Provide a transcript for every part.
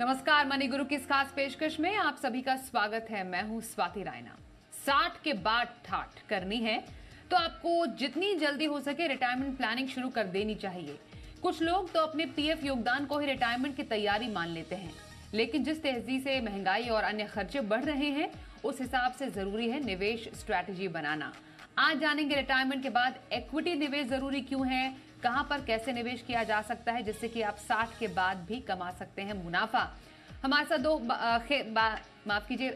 नमस्कार, मनी गुरु की इस खास पेशकश में आप सभी का स्वागत है। मैं हूं स्वाति रायना। 60 के बाद ठाठ करनी है तो आपको जितनी जल्दी हो सके रिटायरमेंट प्लानिंग शुरू कर देनी चाहिए। कुछ लोग तो अपने पीएफ योगदान को ही रिटायरमेंट की तैयारी मान लेते हैं, लेकिन जिस तेजी से महंगाई और अन्य खर्चे बढ़ रहे हैं उस हिसाब से जरूरी है निवेश स्ट्रैटेजी बनाना। आज जानेंगे रिटायरमेंट के बाद इक्विटी निवेश जरूरी क्यों है, कहां पर कैसे निवेश किया जा सकता है जिससे कि आप 60 के बाद भी कमा सकते हैं मुनाफा। हमारे साथ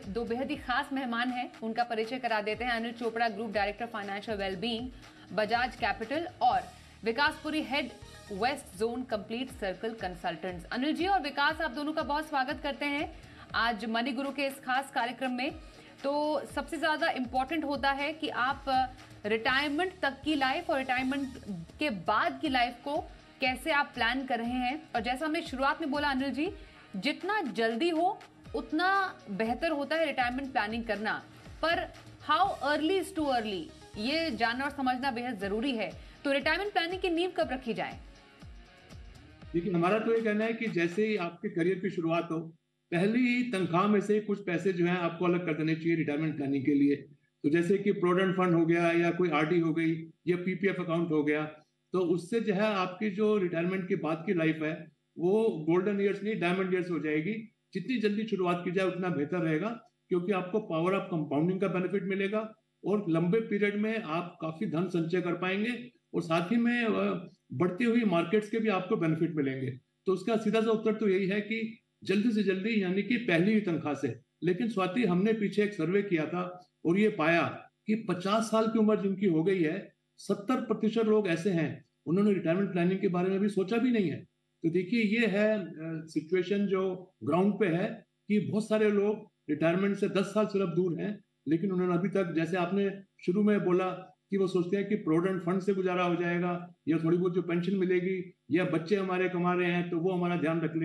दो बेहद ही खास मेहमान हैं, उनका परिचय करा देते हैं। Anil Chopra, group director financial wellbeing, Bajaj Capital, और Vikaspuri, head west zone complete circle consultants. Anil ji और विकास, आप दोनों का बहुत स्वागत करते हैं आज मनी गुरु के इस खास कार्यक्रम में। तो सबसे ज्यादा इंपॉर्टेंट होता है कि आप रिटायरमेंट तक की लाइफ और रिटायरमेंट के बाद की लाइफ को कैसे आप प्लान कर रहे हैं। और जैसा हमने शुरुआत में बोला अनिल जी, जितना जल्दी हो उतना बेहतर होता है रिटायरमेंट प्लानिंग करना, पर how early is too early ये जानना और समझना बेहद जरूरी है। तो रिटायरमेंट प्लानिंग की नींव कब रखी जाए? देखिए, हमारा तो ये कहना है कि जैसे ही आपके करियर की शुरुआत हो, पहली ही तनख्वाह में से कुछ पैसे जो है आपको अलग कर देने चाहिए रिटायरमेंट प्लानिंग के लिए। तो जैसे कि प्रोविडेंट फंड हो गया या कोई आरडी हो गई या पीपीएफ अकाउंट हो गया, तो उससे जो है आपकी जो रिटायरमेंट के बाद की लाइफ है वो गोल्डन ईयर्स नहीं डायमंड ईयर्स हो जाएगी। जितनी जल्दी शुरुआत की जाए उतना बेहतर रहेगा, क्योंकि आपको पावर ऑफ कंपाउंडिंग का बेनिफिट मिलेगा और लंबे पीरियड में आप काफी धन संचय कर पाएंगे और साथ ही में बढ़ती हुई मार्केट्स के भी आपको बेनिफिट मिलेंगे। तो उसका सीधा सा उत्तर तो यही है कि जल्दी से जल्दी, यानी कि पहली ही तनख्वाह से। लेकिन स्वाति, हमने पीछे एक सर्वे किया था और ये पाया कि 50 साल की उम्र जिनकी हो गई है, 70% लोग ऐसे हैं उन्होंने रिटायरमेंट प्लानिंग के बारे में भी सोचा भी नहीं है। तो देखिए, ये है सिचुएशन जो ग्राउंड पे है कि बहुत सारे लोग रिटायरमेंट से 10 साल सिर्फ दूर हैं, लेकिन उन्होंने अभी तक, जैसे आपने शुरू में बोला कि वो सोचते हैं कि प्रोविडेंट फंड से गुजारा हो जाएगा या थोड़ी बहुत जो पेंशन मिलेगी या बच्चे हमारे कमा रहे हैं तो वो हमारा ध्यान रख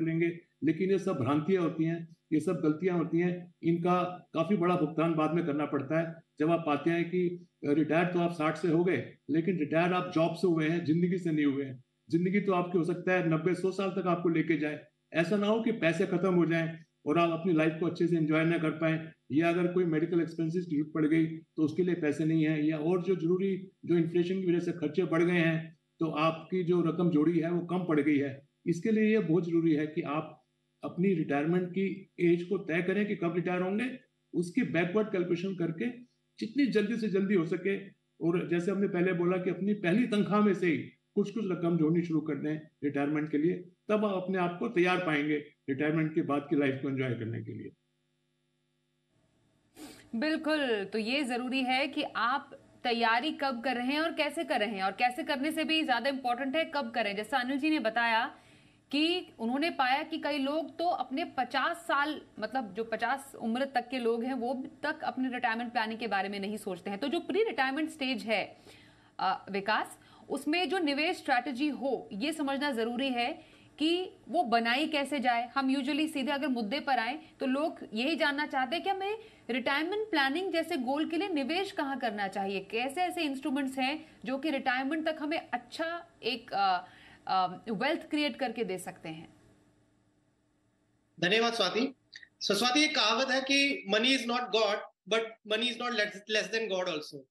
लेंगे। लेकिन ये सब भ्रांतियां होती हैं, ये सब गलतियां होती हैं। इनका काफी बड़ा भुगतान बाद में करना पड़ता है जब आप पाते हैं कि रिटायर तो आप 60 से हो गए, लेकिन रिटायर आप जॉब से हुए हैं, जिंदगी से नहीं हुए हैं। जिंदगी तो आपकी हो सकता है 90-100 साल तक आपको लेके जाए। ऐसा ना हो कि पैसे खत्म हो जाएं और आप अपनी लाइफ को अच्छे से एंजॉय ना कर पाए, या अगर कोई मेडिकल एक्सपेंसेस की जरूरत पड़ गई तो उसके लिए पैसे नहीं है, या और जो जरूरी, जो इन्फ्लेशन की वजह से खर्चे बढ़ गए हैं तो आपकी जो रकम जोड़ी है वो कम पड़ गई है। इसके लिए ये बहुत जरूरी है कि आप अपनी रिटायरमेंट की एज को तय करें कि कब रिटायर होंगे, उसकी बैकवर्ड कैलकुलेशन करके जितनी जल्दी से जल्दी हो सके, और जैसे हमने पहले बोला कि अपनी पहली तनख्वाह में से ही कुछ कुछ रकम जोड़नी शुरू कर दें रिटायरमेंट के लिए, तब आप अपने आप को तैयार पाएंगे रिटायरमेंट के बाद की लाइफ को एंजॉय करने के लिए। बिल्कुल, तो ये जरूरी है कि आप तैयारी कब कर रहे हैं और कैसे कर रहे हैं, और कैसे करने से भी ज्यादा इंपॉर्टेंट है कब करें। जैसा अनिल जी ने बताया कि उन्होंने पाया कि कई लोग तो अपने 50 साल, मतलब जो 50 उम्र तक के लोग हैं वो तक अपने रिटायरमेंट प्लानिंग के बारे में नहीं सोचते हैं। तो जो प्री रिटायरमेंट स्टेज है विकास, उसमें जो निवेश स्ट्रैटेजी हो ये समझना जरूरी है कि वो बनाई कैसे जाए। हम यूजुअली सीधे अगर मुद्दे पर आए तो लोग यही जानना चाहते हैं कि हमें रिटायरमेंट प्लानिंग जैसे गोल के लिए निवेश कहाँ करना चाहिए, कैसे ऐसे इंस्ट्रूमेंट्स हैं जो कि रिटायरमेंट तक हमें अच्छा एक वेल्थ क्रिएट करके दे सकते हैं। धन्यवाद स्वाति। स्वाति, एक कहावत है कि money is not God but money is not less than God also.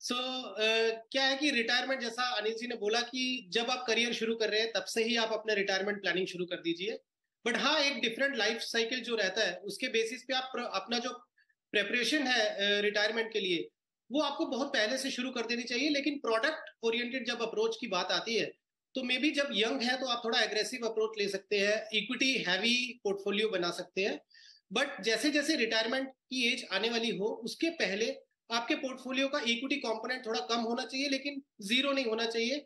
क्या है कि रिटायरमेंट, जैसा अनिल जी ने बोला कि जब आप करियर शुरू कर रहे हैं तब से ही आप अपने रिटायरमेंट प्लानिंग शुरू कर दीजिए। बट हाँ, एक डिफरेंट लाइफ साइकिल जो रहता है उसके बेसिस पे आप अपना जो प्रेपरेशन है रिटायरमेंट के लिए वो आपको बहुत पहले से शुरू कर देनी चाहिए। लेकिन प्रोडक्ट ओरिएंटेड जब अप्रोच की बात आती है तो मे बी जब यंग है तो आप थोड़ा एग्रेसिव अप्रोच ले सकते हैं, इक्विटी हैवी पोर्टफोलियो बना सकते हैं। बट जैसे जैसे रिटायरमेंट की एज आने वाली हो उसके पहले आपके पोर्टफोलियो का इक्विटी कंपोनेंट थोड़ा कम होना चाहिए, लेकिन जीरो नहीं होना चाहिए।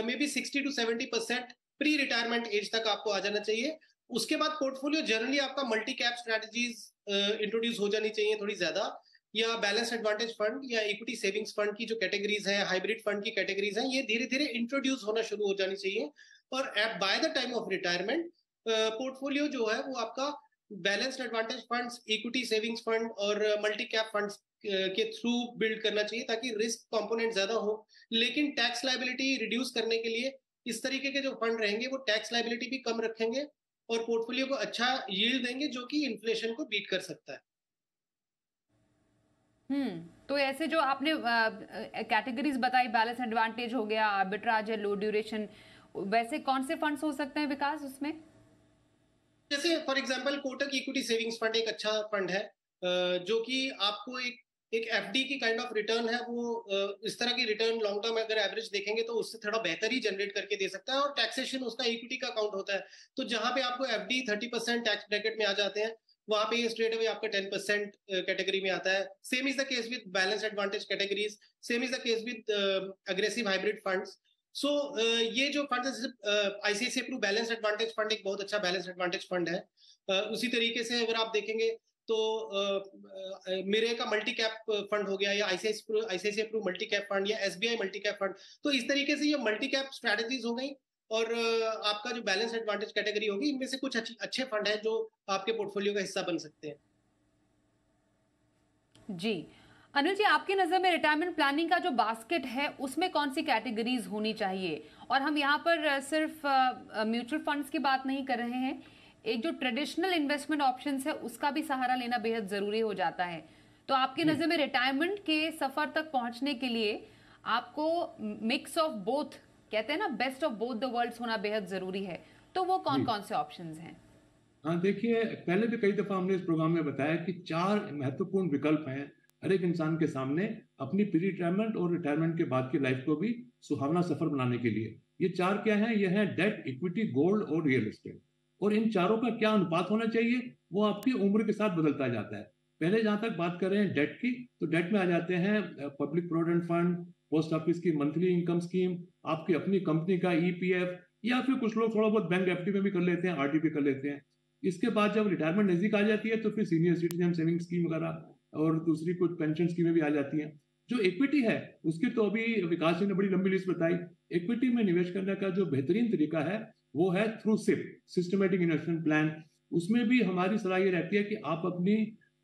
May be 60 to 70% pre retirement age तक आपको आ जाना चाहिए। उसके बाद पोर्टफोलियो जनरली आपका मल्टी कैप स्ट्रेटजीज इंट्रोड्यूस हो जानी चाहिए थोड़ी ज्यादा, या बैलेंस एडवांटेज फंड या इक्विटी सेविंग्स फंड की जो कैटेगरीज है, हाइब्रिड फंड की कैटेगरीज हैं, ये धीरे धीरे इंट्रोड्यूस होना शुरू हो जानी चाहिए। और by the time of retirement portfolio जो है वो आपका balanced advantage funds, equity savings fund और मल्टी कैप फंड्स के थ्रू बिल्ड करना चाहिए ताकि रिस्क कंपोनेंट ज्यादा हो। लेकिन टैक्स लायबिलिटी रिड्यूस करने के लिए इस तरीके के जो फंड रहेंगे वो टैक्स लायबिलिटी भी कम रखेंगे और पोर्टफोलियो को अच्छा यील्ड देंगे जो कि इन्फ्लेशन को बीट कर सकता है। तो ऐसे जो आपने कैटेगरीज बताई, बैलेंस एडवांटेज हो गया, आर्बिट्राज है, लो ड्यूरेशन, वैसे कौन से फंड्स हो सकते हैं विकास उसमें? जैसे for example Kotak equity savings fund एक अच्छा फंड है, जो कि आपको एक एफडी की काइंड ऑफ रिटर्न है, वो इस तरह की रिटर्न लॉन्ग टर्म अगर एवरेज देखेंगे तो उससे थोड़ा बेहतर ही जनरेट करके दे सकता है, और टैक्सेशन उसका इक्विटी का अकाउंट होता है। तो जहां पे आपको एफडी 30% टैक्स ब्रैकेट में आ जाते हैं, वहां पे ये स्ट्रेट अवे आपका 10% कैटेगरी में आता है। Same is the case with balance advantage categories, same is the case with aggressive hybrid funds. So ये जो fund ICICI Pru balance advantage fund एक बहुत अच्छा बैलेंस एडवांटेज फंड है। उसी तरीके से अगर आप देखेंगे तो मेरे का मल्टी कैप फंड हो गया, या ICICI Pru multi cap fund, या एसबीआई मल्टी कैप फंड। तो इस तरीके से ये मल्टी कैप स्ट्रैटेजीज हो गई, और आपका जो बैलेंस एडवांटेज कैटेगरी होगी, इनमें से कुछ अच्छे फंड है जो आपके पोर्टफोलियो का हिस्सा बन सकते हैं। जी अनिल जी, आपकी नजर में रिटायरमेंट प्लानिंग का जो बास्केट है उसमें कौन सी कैटेगरीज होनी चाहिए? और हम यहाँ पर सिर्फ म्यूचुअल फंड्स की बात नहीं कर रहे हैं, एक जो ट्रेडिशनल इन्वेस्टमेंट ऑप्शंस है उसका भी सहारा लेना बेहद जरूरी हो जाता है। तो आपकी नजर में रिटायरमेंट के सफर तक पहुंचने के लिए आपको मिक्स ऑफ बोथ, कहते हैं ना, best of both the worlds होना बेहद जरूरी है। तो वो कौन कौन से ऑप्शंस हैं? हाँ देखिए, पहले भी कई दफा हमने इस प्रोग्राम में बताया कि 4 महत्वपूर्ण विकल्प हैं हर एक इंसान के सामने अपनी प्री रिटायरमेंट और रिटायरमेंट के बाद की लाइफ को भी सुहावना सफर बनाने के लिए। ये 4 क्या हैं? ये है डेट, इक्विटी, गोल्ड और रियल एस्टेट। और इन चारों का क्या अनुपात होना चाहिए, वो आपकी उम्र के साथ बदलता जाता है। पहले जहां तक बात कर रहे हैं डेट की, तो डेट में आ जाते हैं public provident fund, post office की मंथली इनकम स्कीम, आपकी अपनी कंपनी का ईपीएफ, या फिर कुछ लोग थोड़ा बहुत बैंक एफडी में भी कर लेते हैं, आरडी भी कर लेते हैं। इसके बाद जब रिटायरमेंट नजदीक आ जाती है तो फिर सीनियर सिटीजन सेविंग स्कीम वगैरह और दूसरी कुछ पेंशन स्कीमें भी आ जाती हैं। जो इक्विटी है उसकी तो अभी विकास जी ने बड़ी लंबी लिस्ट बताई। इक्विटी में निवेश करने का जो बेहतरीन तरीका है वो है through SIP, systematic investment plan. उसमें भी हमारी सलाह ये रहती है कि आप अपनी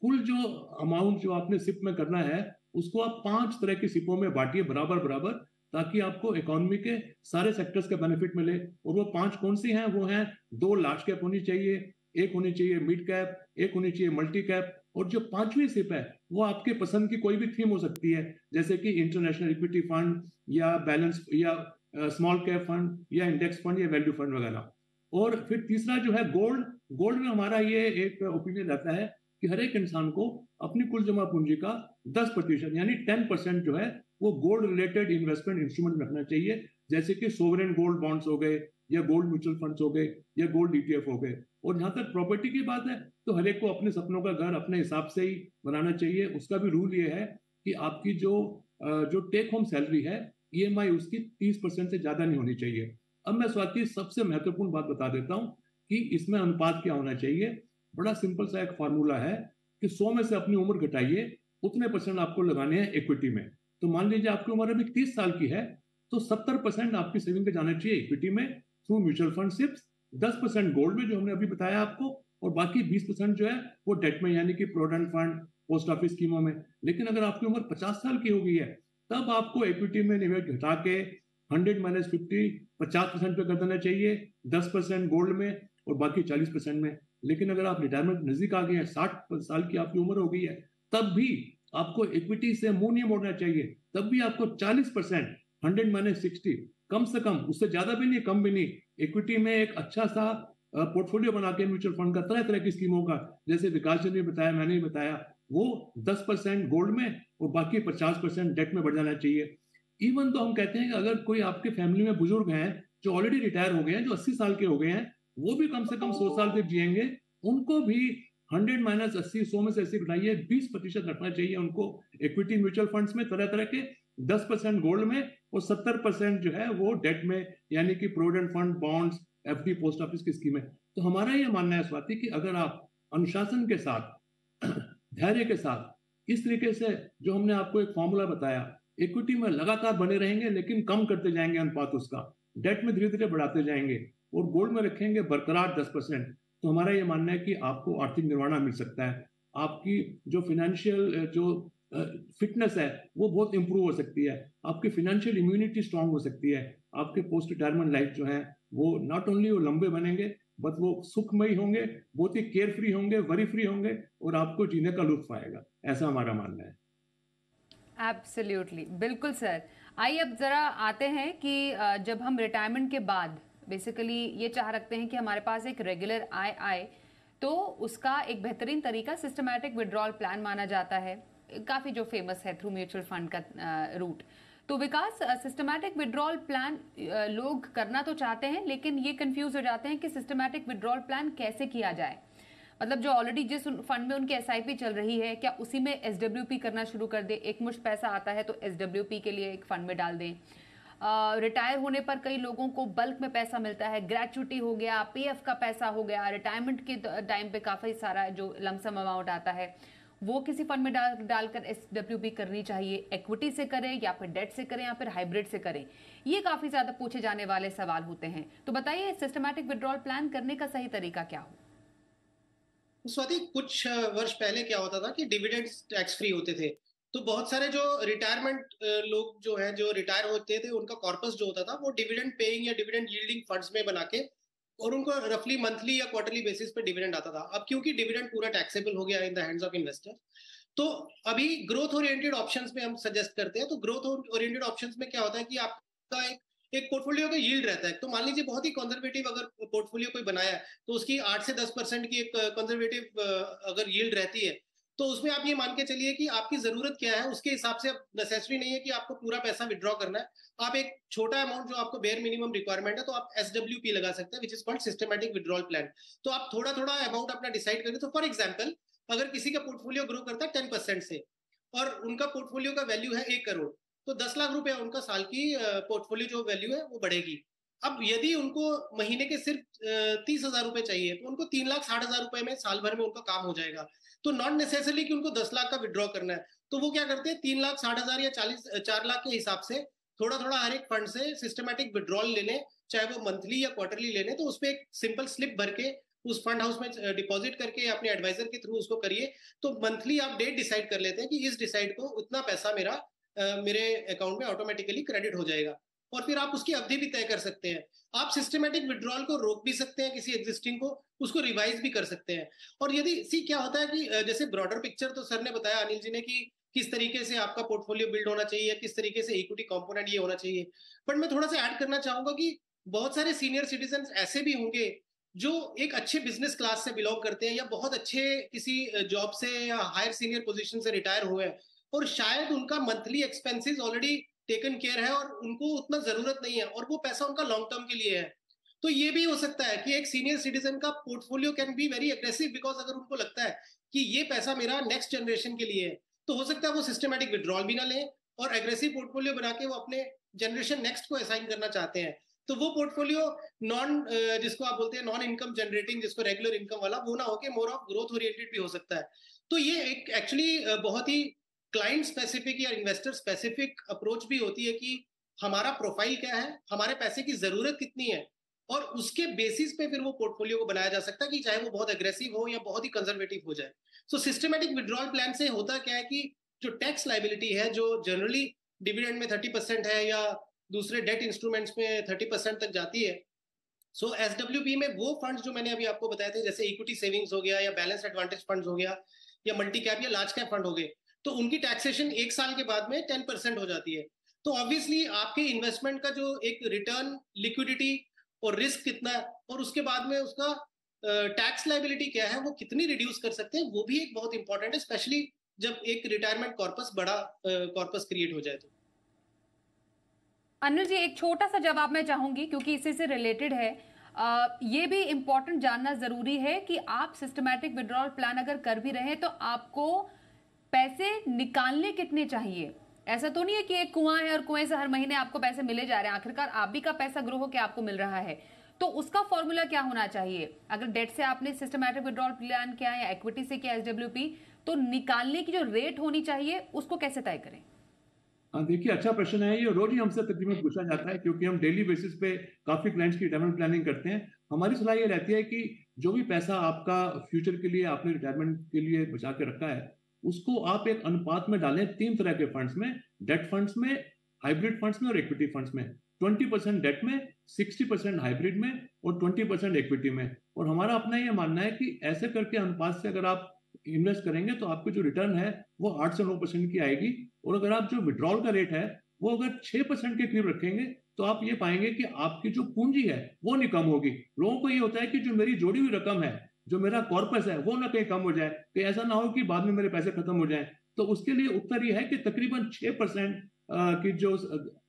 कुल जो अमाउंट जो आपने सिप में करना है उसको आप 5 तरह की सिपों में बांटिए बराबर बराबर, ताकि आपको इकोनॉमी के सारे सेक्टर्स का बेनिफिट मिले। और वो 5 कौन सी हैं? वो हैं 2 लार्ज कैप होनी चाहिए, एक होनी चाहिए मिड कैप, एक होनी चाहिए मल्टी कैप, और जो 5वीं सिप है वो आपके पसंद की कोई भी थीम हो सकती है, जैसे कि इंटरनेशनल इक्विटी फंड, या बैलेंस, या स्मॉल कैप फंड, या इंडेक्स फंड, या वैल्यू फंड वगैरह। और फिर तीसरा जो है गोल्ड। गोल्ड में हमारा ये एक ओपिनियन रहता है कि हर एक इंसान को अपनी कुल जमा पूंजी का 10% यानी 10% जो है वो गोल्ड रिलेटेड इन्वेस्टमेंट इंस्ट्रूमेंट रखना चाहिए, जैसे कि सोवरेन गोल्ड बॉन्ड्स हो गए, या गोल्ड म्यूचुअल फंड्स हो गए, या गोल्ड ईटीएफ हो गए। और जहां तक प्रॉपर्टी की बात है तो हर एक को अपने सपनों का घर अपने हिसाब से ही बनाना चाहिए। उसका भी रूल ये है कि आपकी जो टेक होम सैलरी है, ईएमआई उसकी 30% से ज्यादा नहीं होनी चाहिए। अब मैं स्वाति सबसे महत्वपूर्ण बात बता देता हूँ कि इसमें अनुपात क्या होना चाहिए। बड़ा सिंपल सा एक फार्मूला है कि 100 में से अपनी उम्र घटाइए, उतने % आपको लगाने हैं इक्विटी में। तो मान लीजिए आपकी उम्र अभी 30 साल की है, तो 70% आपकी सेविंग पे जाना चाहिए इक्विटी में through mutual fund SIPs, 10% gold में जो हमने अभी बताया आपको, और बाकी 20% जो है वो डेट में, यानी कि प्रोविडेंट फंड, पोस्ट ऑफिस स्कीमों में। लेकिन अगर आपकी उम्र 50 साल की हो गई है, तब आपको इक्विटी में निवेश घटा के 100 - 50 50% पे कर देना चाहिए, 10% गोल्ड में और बाकी 40% में। लेकिन अगर आप रिटायरमेंट नजदीक आ गए हैं, 60 साल की आपकी उम्र हो गई है, तब भी आपको इक्विटी से मुंह नहीं मोड़ना चाहिए। तब भी आपको 40%, 100 - 60, कम से कम, उससे ज्यादा भी नहीं कम भी नहीं, इक्विटी में एक अच्छा सा पोर्टफोलियो बना के म्यूचुअल फंड का, तरह तरह की स्कीमों का, जैसे विकास जी ने बताया, मैंने भी बताया, वो 10% गोल्ड में और बाकी 50% डेट में बढ़ जाना चाहिए। इवन तो हम कहते हैं कि अगर कोई आपके फैमिली में बुजुर्ग हैं जो ऑलरेडी रिटायर हो गए हैं, जो 80 साल के हो गए हैं, वो भी कम से कम 100 साल तक जिएंगे, उनको भी 100 - 80, 100 में से 80 घटाइए, 20% रखना चाहिए उनको इक्विटी म्यूचुअल फंड्स में तरह तरह के, 10% गोल्ड में और 70% जो है वो डेट में, यानी कि provident fund, bonds, FD, post office की स्कीमें। तो हमारा ये मानना है स्वाति कि अगर आप अनुशासन के साथ, धैर्य के साथ, इस तरीके से जो हमने आपको एक फॉर्मूला बताया, इक्विटी में लगातार बने रहेंगे लेकिन कम करते जाएंगे अनुपात उसका, डेट में धीरे धीरे बढ़ाते जाएंगे, और गोल्ड में रखेंगे बरकरार 10%, तो हमारा ये मानना है कि आपको आर्थिक निर्वहन मिल सकता है। आपकी जो फिनेंशियल जो फिटनेस है वो बहुत इंप्रूव हो सकती है, आपकी फाइनेंशियल इम्यूनिटी स्ट्रांग हो सकती है, आपके पोस्ट रिटायरमेंट लाइफ जो है वो नॉट ओनली वो लंबे बनेंगे, बस वो सुखमयी होंगे, बहुत ही केयर फ्री होंगे, वरी फ्री होंगे और आपको जीने का लुत्फ आएगा, ऐसा हमारा मानना है। एब्सोल्युटली, बिल्कुल सर। आइए अब जरा आते हैं कि जब हम रिटायरमेंट के बाद बेसिकली ये चाह रखते हैं कि हमारे पास एक रेगुलर आय आए, तो उसका एक बेहतरीन तरीका सिस्टमैटिक विड्रॉल प्लान माना जाता है, काफ़ी जो फेमस है थ्रू म्यूचुअल फंड का रूट। तो विकास, सिस्टमैटिक विड्रॉल प्लान लोग करना तो चाहते हैं, लेकिन ये कंफ्यूज हो जाते हैं कि सिस्टमैटिक विड्रॉल प्लान कैसे किया जाए। मतलब जो ऑलरेडी जिस फंड में उनकी एसआईपी चल रही है, क्या उसी में एसडब्ल्यूपी करना शुरू कर दे? एक मुश्त पैसा आता है तो एसडब्ल्यूपी के लिए एक फंड में डाल दें। रिटायर होने पर कई लोगों को बल्क में पैसा मिलता है, ग्रेचुटी हो गया, पीएफ का पैसा हो गया, रिटायरमेंट के टाइम पे काफी सारा जो लमसम अमाउंट आता है वो किसी फंड में डालकर एसडब्ल्यूपी करनी चाहिए। इक्विटी से करें या फिर डेट से करें या फिर हाइब्रिड से करें? ये काफी ज्यादा पूछे जाने वाले सवाल होते हैं। तो बताइए सिस्टमैटिक विड्रॉल प्लान करने का सही तरीका क्या हो? स्वाति, कुछ वर्ष पहले क्या होता था कि डिविडेंड टैक्स फ्री होते थे, तो बहुत सारे जो रिटायरमेंट लोग जो हैं, जो रिटायर होते थे, उनका कॉर्पस जो होता था वो डिविडेंड पेइंग या डिविडेंड यील्डिंग फंड्स में बना के, और उनको रफली मंथली या क्वार्टरली बेसिस पे डिविडेंड आता था। अब क्योंकि डिविडेंड पूरा टैक्सेबल हो गया in the hands of investor, तो अभी ग्रोथ ओरिएंटेड ऑप्शंस में हम सजेस्ट करते हैं। तो ग्रोथ ओरिएंटेड ऑप्शंस में क्या होता है कि आपका एक पोर्टफोलियो का यील्ड रहता है। तो मान लीजिए बहुत ही कंजर्वेटिव अगर पोर्टफोलियो कोई बनाया है, तो उसकी 8 से 10% की एक कंजर्वेटिव अगर यील्ड रहती है, तो उसमें आप ये मान के चलिए कि आपकी जरूरत क्या है उसके हिसाब से। नेसेसरी नहीं है कि आपको पूरा पैसा विड्रॉ करना है। आप एक छोटा अमाउंट जो आपको बेयर मिनिमम रिक्वायरमेंट है, तो आप एसडब्ल्यूपी लगा सकते हैं, which is called systematic withdrawal plan. तो आप थोड़ा थोड़ा अमाउंट अपना डिसाइड करें। तो फॉर एग्जाम्पल, अगर किसी का पोर्टफोलियो ग्रो करता है 10% से, और उनका पोर्टफोलियो का वैल्यू है 1 करोड़, तो 10 लाख रुपया उनका साल की पोर्टफोलियो जो वैल्यू है वो बढ़ेगी। अब यदि उनको महीने के सिर्फ 30,000 रुपए चाहिए, तो उनको 3,60,000 रुपए में साल भर में उनका काम हो जाएगा। तो नॉट नेसेसरली कि उनको 10 लाख का विड्रॉ करना है। तो वो क्या करते हैं, 3,60,000 या 4 लाख के हिसाब से थोड़ा थोड़ा हर एक फंड से सिस्टमैटिक विड्रॉल लेने, चाहे वो मंथली या क्वार्टरली लेने। तो उसपे एक सिंपल स्लिप भर के उस फंड हाउस में डिपॉजिट करके अपने एडवाइजर के थ्रू उसको करिए। तो मंथली आप डेट डिसाइड कर लेते हैं कि इस डिसाइड को उतना पैसा मेरे अकाउंट में ऑटोमेटिकली क्रेडिट हो जाएगा, और फिर आप उसकी अवधि भी तय कर सकते हैं। आप सिस्टमैटिक विड्रॉल को रोक भी सकते हैं, किसी एग्जिस्टिंग को उसको रिवाइज भी कर सकते हैं। और यदि क्या होता है कि जैसे ब्रॉडर पिक्चर तो सर ने बताया, अनिल जी ने, कि किस तरीके से आपका पोर्टफोलियो बिल्ड होना चाहिए, किस तरीके से इक्विटी कंपोनेंट ये होना चाहिए। बट मैं थोड़ा सा ऐड करना चाहूंगा कि बहुत सारे सीनियर सिटीजन ऐसे भी होंगे जो एक अच्छे बिजनेस क्लास से बिलोंग करते हैं, या बहुत अच्छे किसी जॉब से या हायर सीनियर पोजीशन से रिटायर हुए हैं, और शायद उनका monthly expenses already taken care है और उनको उतना जरूरत नहीं है, और वो पैसा उनका लॉन्ग टर्म के लिए है। तो ये भी हो सकता है कि एक सीनियर सिटीजन का portfolio can be very aggressive, because अगर उनको लगता है कि ये पैसा मेरा नेक्स्ट जनरेशन के लिए है, तो हो सकता है वो सिस्टमैटिक विड्रॉल भी ना लें, और एग्रेसिव पोर्टफोलियो बना के वो अपने जनरेशन नेक्स्ट को असाइन करना चाहते हैं। तो वो पोर्टफोलियो जिसको आप बोलते हैं नॉन इनकम जनरेटिंग, जिसको रेगुलर इनकम वाला, वो ना होके मोर ऑफ ग्रोथ ओरिएंटेड भी हो सकता है। तो ये एक एक्चुअली बहुत ही क्लाइंट स्पेसिफिक या इन्वेस्टर स्पेसिफिक अप्रोच भी होती है कि हमारा प्रोफाइल क्या है, हमारे पैसे की जरूरत कितनी है, और उसके बेसिस पे फिर वो पोर्टफोलियो को बनाया जा सकता है, कि चाहे वो बहुत एग्रेसिव हो या बहुत ही कंजर्वेटिव हो जाए। सो सिस्टमैटिक विड्रॉल प्लान से होता क्या है कि जो टैक्स लाइबिलिटी है, जो जनरली डिविडेंड में 30% है या दूसरे डेट इंस्ट्रूमेंट्स में 30% तक जाती है, सो एसडब्ल्यूपी में वो फंड्स जो मैंने अभी आपको बताए थे, जैसे इक्विटी सेविंग्स हो गया, या बैलेंस एडवांटेज फंड्स हो गया, या मल्टी कैप या लार्ज कैप फंड हो गए, तो उनकी टैक्सेशन 1 साल के बाद में 10% हो जाती है। तो ऑब्वियसली आपके इन्वेस्टमेंट का जो एक रिटर्न, लिक्विडिटी और रिस्क कितना है, और उसके बाद में उसका टैक्स लाइबिलिटी क्या है, वो कितनी रिड्यूस कर सकते हैं, वो भी एक बहुत इंपॉर्टेंट है, स्पेशली जब एक रिटायरमेंट कॉर्पस, बड़ा कॉर्पस क्रिएट हो जाए। तो अनिल जी, एक छोटा सा जवाब मैं चाहूंगी क्योंकि इसी से रिलेटेड है। ये भी इंपॉर्टेंट जानना जरूरी है कि आप सिस्टमैटिक विड्रॉल प्लान अगर कर भी रहे हैं तो आपको पैसे निकालने कितने चाहिए। ऐसा तो नहीं है कि एक कुआं है और कुएं से हर महीने आपको पैसे मिले जा रहे हैं। आखिरकार आप भी का पैसा ग्रो होकर आपको मिल रहा है, तो उसका फॉर्मूला क्या होना चाहिए। अगर डेट से आपने सिस्टमैटिक विड्रॉल प्लान किया या इक्विटी से किया एसडब्ल्यूपी, तो निकालने की जो रेट होनी चाहिए उसको कैसे तय करें। हाँ, देखिए, अच्छा प्रश्न है ये, रोज ही हमसे तकरीबन पूछा जाता है, क्योंकि हम डेली बेसिस पे काफी क्लाइंट्स की रिटायरमेंट प्लानिंग करते हैं। हमारी सलाह ये रहती है कि जो भी पैसा आपका फ्यूचर के लिए आपने रिटायरमेंट के लिए बचा के रखा है, उसको आप एक अनुपात में डालें 3 तरह के फंड्स में, डेट फंड्स में, हाइब्रिड फंड्स में और इक्विटी फंड्स में। 20% डेट में, 60% हाइब्रिड में और 20% इक्विटी में। और हमारा अपना ये मानना है कि ऐसे करके अनुपात से अगर आप इन्वेस्ट करेंगे तो आपकी जो रिटर्न है वो 8 से 9% की आएगी। और अगर आप जो विड्रॉल का रेट है वो अगर 6% के करीब रखेंगे तो आप ये पाएंगे कि आपकी जो पूंजी है वो नहीं कम होगी। लोगों को ये होता है कि जो मेरी जोड़ी हुई रकम है, जो मेरा कॉर्पस है, वो ना कहीं कम हो जाए, कि ऐसा ना हो कि बाद में मेरे पैसे खत्म हो जाएं। तो उसके लिए उत्तर ये है कि तकरीबन 6% की जो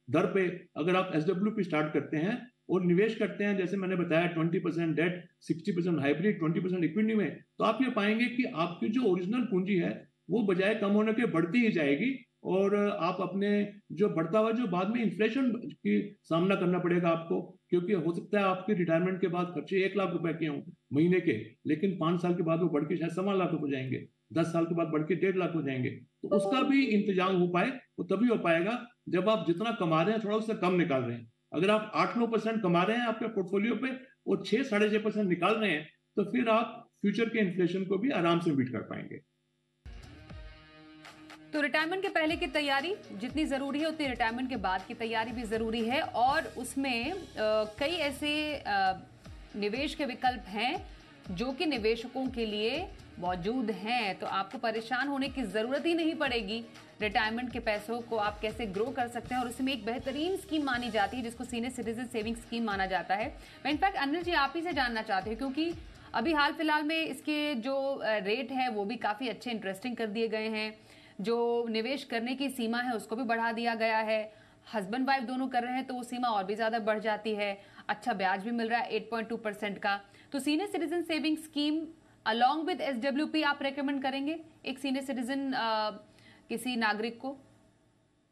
दर पे अगर आप SWP स्टार्ट करते हैं और निवेश करते हैं, जैसे मैंने बताया 20% डेट, 60% हाइब्रिड, 20% इक्विटी में, तो आप ये पाएंगे कि आपकी जो ओरिजिनल पूंजी है वो बजाय कम होने के बढ़ती ही जाएगी। और आप अपने जो बढ़ता हुआ जो बाद में इन्फ्लेशन की सामना करना पड़ेगा आपको, क्योंकि हो सकता है आपके रिटायरमेंट के बाद खर्चे 1 लाख रुपए के हों महीने के, लेकिन 5 साल के बाद वो बढ़ के शायद 1.25 लाख हो जाएंगे, 10 साल के बाद बढ़ के 1.5 लाख हो जाएंगे। तो उसका भी इंतजाम हो पाए वो तभी हो पाएगा जब आप जितना कमा रहे हैं थोड़ा उससे कम निकाल रहे हैं। अगर आप 8-9% कमा रहे हैं आपके पोर्टफोलियो पे और 6-6.5% निकाल रहे हैं, तो फिर आप फ्यूचर के इन्फ्लेशन को भी आराम से बीट कर पाएंगे। तो रिटायरमेंट के पहले की तैयारी जितनी जरूरी है उतनी रिटायरमेंट के बाद की तैयारी भी जरूरी है, और उसमें कई ऐसे निवेश के विकल्प हैं जो कि निवेशकों के लिए मौजूद हैं। तो आपको परेशान होने की जरूरत ही नहीं पड़ेगी। रिटायरमेंट के पैसों को आप कैसे ग्रो कर सकते हैं, और उसमें एक बेहतरीन स्कीम मानी जाती है जिसको सीनियर सिटीजन सेविंग स्कीम माना जाता है। मैं इनफैक्ट अनिल जी आप ही से जानना चाहती हूँ, क्योंकि अभी हाल फिलहाल में इसके जो रेट है वो भी काफी अच्छे इंटरेस्टिंग कर दिए गए हैं। जो निवेश करने की सीमा है उसको भी बढ़ा दिया गया है। हस्बैंड वाइफ दोनों कर रहे हैं तो वो सीमा और भी ज्यादा बढ़ जाती है। अच्छा ब्याज भी मिल रहा है 8.2% का। तो senior citizen saving scheme along with SWP आप रेकमेंड करेंगे एक सीनियर सिटीजन किसी नागरिक को?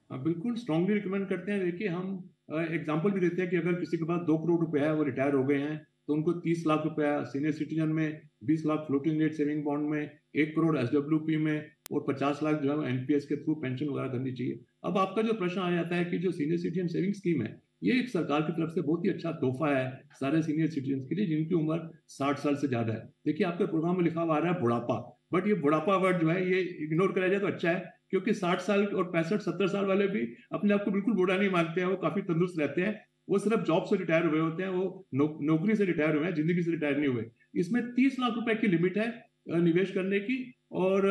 बिल्कुल स्ट्रांगली रिकमेंड करते हैं। देखिए हम एग्जांपल भी देते हैं कि अगर किसी के पास 2 करोड़ रुपए है, वो रिटायर हो गए हैं, तो उनको 30 लाख रुपया सीनियर सिटीजन में, 20 lakh floating rate saving bond में, 1 करोड़ SWP में और 50 लाख जो है NPS के थ्रू पेंशन वगैरह करनी चाहिए। अब आपका जो प्रश्न आ जाता है कि जो सीनियर सिटीजन सेविंग स्कीम है, ये एक सरकार की तरफ से बहुत ही अच्छा तोहफा है सारे सीनियर सिटीजन के लिए जिनकी उम्र 60 साल से ज्यादा है। देखिए आपके प्रोग्राम में लिखा हुआ आ रहा है बुढ़ापा, बट ये बुढ़ापा वर्ड जो है ये इग्नोर करा जाए तो अच्छा है, क्योंकि 60 साल और 65-70 साल वाले भी अपने आप को बिल्कुल बूढ़ा नहीं मानते हैं, वो काफी तंदुरुस्त रहते हैं। वो सिर्फ जॉब से रिटायर हुए होते हैं, वो नौकरी से रिटायर हुए हैं, जिंदगी से रिटायर नहीं हुए। इसमें 30 लाख रुपए की लिमिट है निवेश करने की। और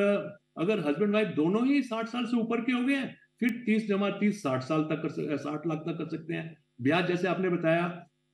अगर हस्बैंड वाइफ दोनों ही 60 साल से ऊपर के हो गए हैं, फिर 30 जमा 30 60 साल तक 60 लाख तक कर सकते हैं। ब्याज जैसे आपने बताया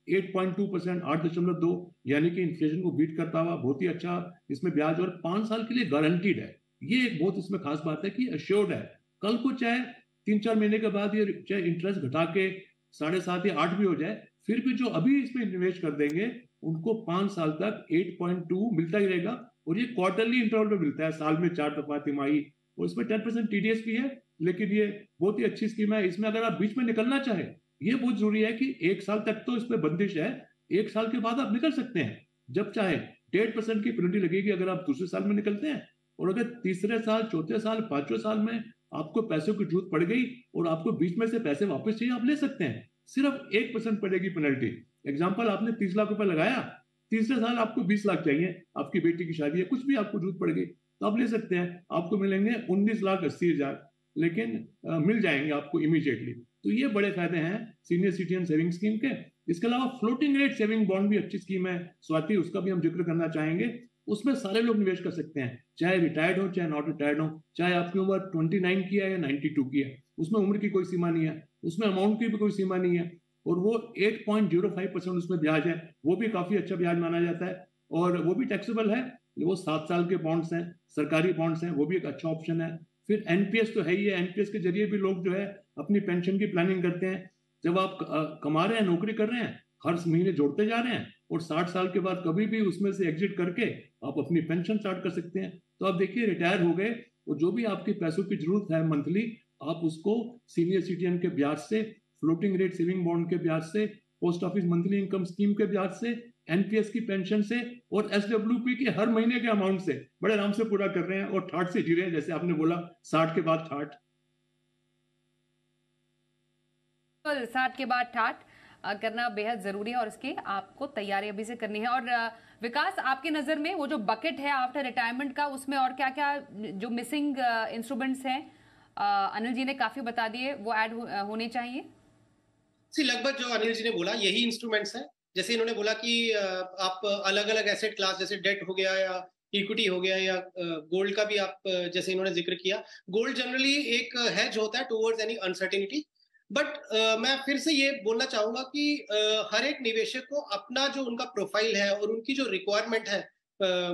8.2%, 8.2, यानी कि इन्फ्लेशन को बीट करता हुआ बहुत ही अच्छा इसमें ब्याज, और 5 साल के लिए गारंटीड है। ये एक बहुत इसमें खास बात है कि अश्योर्ड है। कल को चाहे 3-4 महीने के बाद ये चाहे इंटरेस्ट घटा के 7.5 या 8 भी हो जाए, फिर भी जो अभी इसमें निवेश कर देंगे उनको 5 साल तक 8.2 मिलता ही रहेगा। और ये क्वार्टरली इंटरवल पे मिलता है, साल में 4 दफा तिमाही, और इसमें 10% TDS भी है। लेकिन ये बहुत ही अच्छी स्कीम है। इसमें अगर आप बीच में निकलना चाहे, ये बहुत जरूरी है कि 1 साल तक तो इसमें बंदिश है, 1 साल के बाद आप निकल सकते हैं जब चाहे। 1.5% की पेनल्टी लगेगी अगर आप दूसरे साल में निकलते हैं, और अगर तीसरे साल, चौथे साल, 5वें साल में आपको पैसों की जरूरत पड़ गई और आपको बीच में से पैसे वापस चाहिए, आप ले सकते हैं। सिर्फ 1% पड़ेगी पेनल्टी। एग्जाम्पल, आपने 30 लाख रुपए लगाया, तीसरे साल आपको 20 लाख चाहिए, आपकी बेटी की शादी है, कुछ भी आपको जरूरत पड़ गई, तो आप ले सकते हैं। आपको मिलेंगे 19,80,000, लेकिन मिल जाएंगे आपको इमीडिएटली। तो ये बड़े फायदे हैं सीनियर सिटीजन सेविंग स्कीम के। इसके अलावा फ्लोटिंग रेट सेविंग बॉन्ड भी अच्छी स्कीम है स्वाति, उसका भी हम जिक्र करना चाहेंगे। उसमें सारे लोग निवेश कर सकते हैं, चाहे रिटायर्ड हो चाहे नॉट रिटायर्ड हो, चाहे आपकी उम्र 29 की है या 92 की है, उसमें उम्र की कोई सीमा नहीं है, उसमें अमाउंट की भी कोई सीमा नहीं है। और वो 8.05% उसमें ब्याज है, वो भी काफी अच्छा ब्याज माना जाता है, और वो भी टैक्सेबल है। वो 7 साल के बॉन्ड्स हैं, सरकारी बॉन्ड्स हैं, वो भी एक अच्छा ऑप्शन है। फिर NPS तो है ही है, NPS के जरिए भी लोग जो है अपनी पेंशन की प्लानिंग करते हैं। जब आप कमा रहे हैं, नौकरी कर रहे हैं, हर महीने जोड़ते जा रहे हैं, और 60 साल के बाद कभी भी उसमें से एग्जिट करके आप अपनी पेंशन स्टार्ट कर सकते हैं। तो आप देखिए रिटायर हो गए और जो भी आपके पैसों की जरूरत है मंथली, आप उसको सीनियर सिटीजन के ब्याज से, फ्लोटिंग रेट सेविंग बॉन्ड के ब्याज से, post office monthly income scheme के ब्याज से, NPS की पेंशन से और SWP के हर महीने के अमाउंट से बड़े आराम से पूरा कर रहे हैं, और ठाट से जी रहे हैं, जैसे आपने बोला 60 के बाद ठाट। 60 के बाद ठाट करना बेहद जरूरी है, और इसकी आपको तैयारी अभी से करनी है। और विकास, आपकी नजर में वो जो बकेट है आफ्टर रिटायरमेंट का, उसमें और क्या क्या जो मिसिंग इंस्ट्रूमेंट्स हैं, अनिल जी ने काफी बता दिए, वो ऐड होने चाहिए? लगभग जो अनिल जी ने बोला यही इंस्ट्रूमेंट्स है। जैसे इन्होंने बोला कि आप अलग अलग एसेट क्लास जैसे डेट हो गया या इक्विटी हो गया या गोल्ड का भी आप जैसे इन्होंने जिक्र किया, गोल्ड जनरली एक हेज होता है टुवर्ड्स एनी अनसर्टेनिटी। बट मैं फिर से ये बोलना चाहूंगा कि हर एक निवेशक को अपना जो उनका प्रोफाइल है और उनकी जो रिक्वायरमेंट है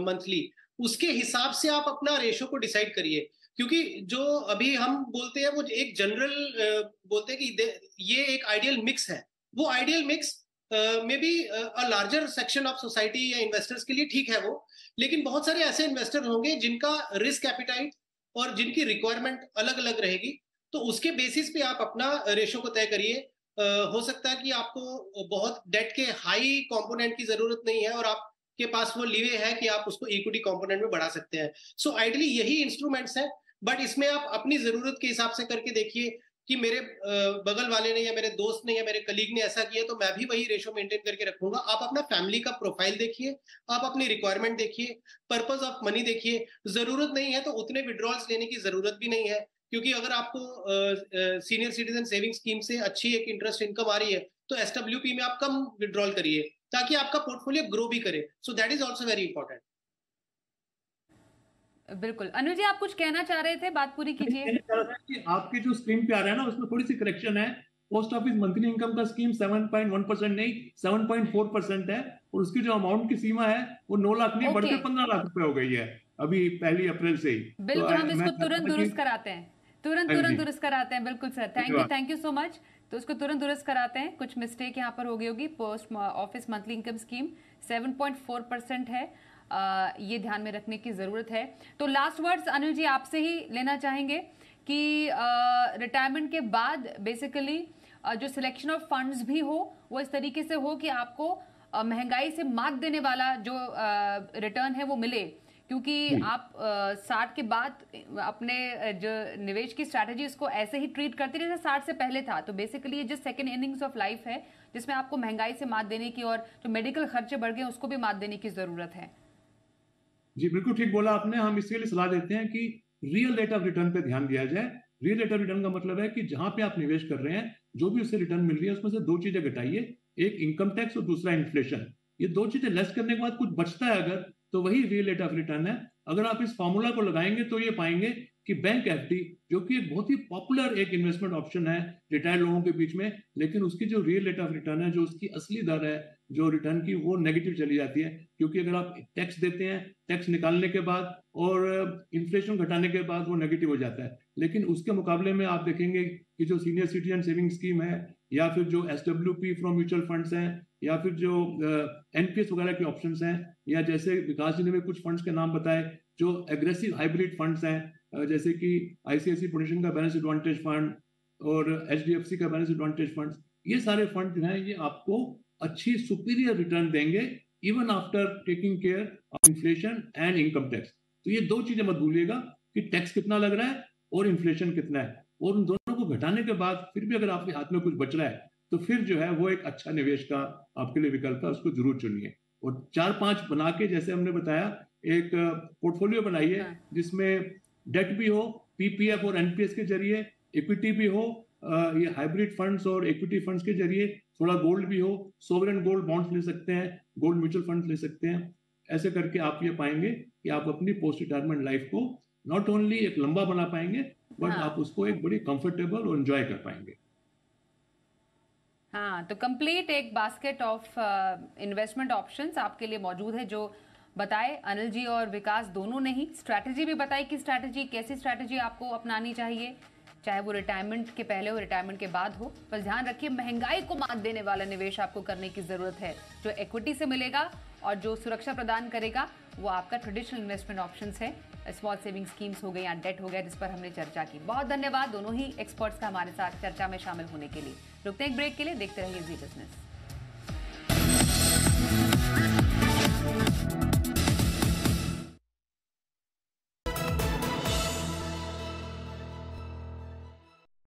मंथली, उसके हिसाब से आप अपना रेशो को डिसाइड करिए। क्योंकि जो अभी हम बोलते हैं वो एक जनरल बोलते हैं कि ये एक आइडियल मिक्स है, वो ideal mix may be a larger section of society या इन्वेस्टर्स के लिए ठीक है वो, लेकिन बहुत सारे ऐसे इन्वेस्टर होंगे जिनका रिस्क एपिटाइट और जिनकी रिक्वायरमेंट अलग अलग रहेगी, तो उसके बेसिस पे आप अपना रेशो को तय करिए। हो सकता है कि आपको बहुत डेट के हाई कंपोनेंट की जरूरत नहीं है और आपके पास वो लीवे है कि आप उसको इक्विटी कंपोनेंट में बढ़ा सकते हैं। सो आइडियली यही इंस्ट्रूमेंट्स हैं, बट इसमें आप अपनी जरूरत के हिसाब से करके देखिए कि मेरे बगल वाले ने या मेरे दोस्त ने या मेरे कलीग ने ऐसा किया तो मैं भी वही रेशो मेंटेन करके रखूंगा। आप अपना फैमिली का प्रोफाइल देखिए, आप अपनी रिक्वायरमेंट देखिए, पर्पस ऑफ मनी देखिए। जरूरत नहीं है तो उतने विड्रॉल्स लेने की जरूरत भी नहीं है, क्योंकि अगर आपको सीनियर सिटीजन सेविंग स्कीम से अच्छी एक इंटरेस्ट इनकम आ रही है तो एसडब्ल्यूपी में आप कम विड्रॉल करिए ताकि आपका पोर्टफोलियो ग्रो भी करे। So that is also very important. बिल्कुल। अनुज जी, आप कुछ कहना चाह रहे थे, बात पूरी कीजिए। कि आपके जो स्क्रीन पे आ रहा है ना, उसमें थोड़ी सी करेक्शन है। पोस्ट ऑफिस मंथली इनकम का स्कीम 7.1% नहीं 7.4% है, और उसकी जो अमाउंट की सीमा है वो 9 लाख नहीं बढ़कर 15 लाख रुपए हो गई है अभी 1 अप्रैल से ही। बिल्कुल, हम इसको तुरंत दुरुस्त कराते हैं, तुरंत दुरुस्त कराते हैं। बिल्कुल sir, thank you so much. तो उसको तुरंत दुरुस्त कराते हैं। कुछ मिस्टेक यहाँ पर हो गई होगी। Post office monthly income scheme 7.4% है, ये ध्यान में रखने की जरूरत है। तो लास्ट वर्ड्स अनिल जी आपसे ही लेना चाहेंगे कि रिटायरमेंट के बाद बेसिकली जो सिलेक्शन ऑफ फंड्स भी हो वो इस तरीके से हो कि आपको महंगाई से मात देने वाला जो रिटर्न है वो मिले, क्योंकि आप 60 के बाद अपने जो निवेश की स्ट्रैटेजी उसको ऐसे ही ट्रीट करते जैसे 60 से पहले था। तो बेसिकली ये जो सेकेंड इनिंग्स ऑफ लाइफ है जिसमें आपको महंगाई से मात देने की और जो मेडिकल खर्चे बढ़ गए उसको भी मात देने की जरूरत है। जी बिल्कुल ठीक बोला आपने। हम इसके लिए सलाह देते हैं कि रियल रेट ऑफ रिटर्न पे ध्यान दिया जाए। रियल रेट ऑफ रिटर्न का मतलब है कि जहां पे आप निवेश कर रहे हैं जो भी उससे रिटर्न मिल रही है उसमें से 2 चीजें घटाइए, एक इनकम टैक्स और दूसरा इन्फ्लेशन। ये 2 चीजें लेस करने के बाद कुछ बचता है अगर, तो वही रियल रेट ऑफ रिटर्न है। अगर आप इस फॉर्मूला को लगाएंगे तो ये पाएंगे कि बैंक एफडी, जो कि एक बहुत ही पॉपुलर एक इन्वेस्टमेंट ऑप्शन है रिटायर्ड लोगों के बीच में, लेकिन उसकी जो रियल रेट ऑफ रिटर्न है, जो उसकी असली दर है जो रिटर्न की, वो नेगेटिव चली जाती है। क्योंकि अगर आप टैक्स देते हैं, टैक्स निकालने के बाद और इन्फ्लेशन घटाने के बाद वो नेगेटिव हो जाता है। लेकिन उसके मुकाबले में आप देखेंगे कि जो सीनियर सिटीजन सेविंग स्कीम है या फिर जो एसडब्ल्यूपी फ्रॉम म्यूचुअल फंड्स हैं या फिर जो एनपीएस वगैरह के ऑप्शंस हैं, या जैसे विकास जी ने भी कुछ फंड्स के नाम बताए जो एग्रेसिव हाइब्रिड फंड्स हैं, जैसे कि आईसीआईसी फाउंडेशन का बैलेंस एडवांटेज फंड और एचडीएफसी का बैलेंस एडवांटेज फंड, ये सारे फंड जो हैं ये आपको अच्छी सुपीरियर रिटर्न देंगे even after taking care of inflation and income tax. तो ये 2 चीजें मत भूलिएगा कि टैक्स कितना लग रहा है और इन्फ्लेशन कितना है, और उन दोनों को घटाने के बाद फिर भी अगर आपके हाथ में कुछ बच रहा है तो फिर जो है वो एक अच्छा निवेश का आपके लिए विकल्प है, उसको जरूर चुनिए। और 4-5 बना के, जैसे हमने बताया, एक पोर्टफोलियो बनाइए जिसमें डेट भी हो, पीपीएफ और एनपीएस के जरिए, इक्विटी भी हो, ये हाइब्रिड फंड्स और इक्विटी फंड्स के जरिए, थोड़ा गोल्ड भी हो, सोवरेन गोल्ड बॉन्ड्स ले सकते हैं, गोल्ड म्यूचुअल फंड्स ले सकते हैं। ऐसे करके आप ये पाएंगे कि आप अपनी पोस्ट रिटायरमेंट लाइफ को नॉट ओनली एक लंबा बना पाएंगे बट आप उसको एक बड़ी कंफर्टेबल और एंजॉय कर पाएंगे। हाँ, तो कंप्लीट एक बास्केट ऑफ इन्वेस्टमेंट ऑप्शंस आपके लिए मौजूद है, जो बताए अनिल जी और विकास दोनों ने ही। स्ट्रैटेजी भी बताई कि कैसी स्ट्रैटेजी आपको अपनानी चाहिए, चाहे वो रिटायरमेंट के पहले हो, रिटायरमेंट के बाद हो। बस ध्यान रखिए महंगाई को मात देने वाला निवेश आपको करने की जरूरत है, जो इक्विटी से मिलेगा और जो सुरक्षा प्रदान करेगा वो आपका ट्रेडिशनल इन्वेस्टमेंट ऑप्शंस है, स्मॉल सेविंग स्कीम्स हो गए या डेट हो गया, जिस पर हमने चर्चा की। बहुत धन्यवाद दोनों ही एक्सपर्ट्स का हमारे साथ चर्चा में शामिल होने के लिए। रुकते हैं एक ब्रेक के लिए, देखते रहिए जी बिजनेस।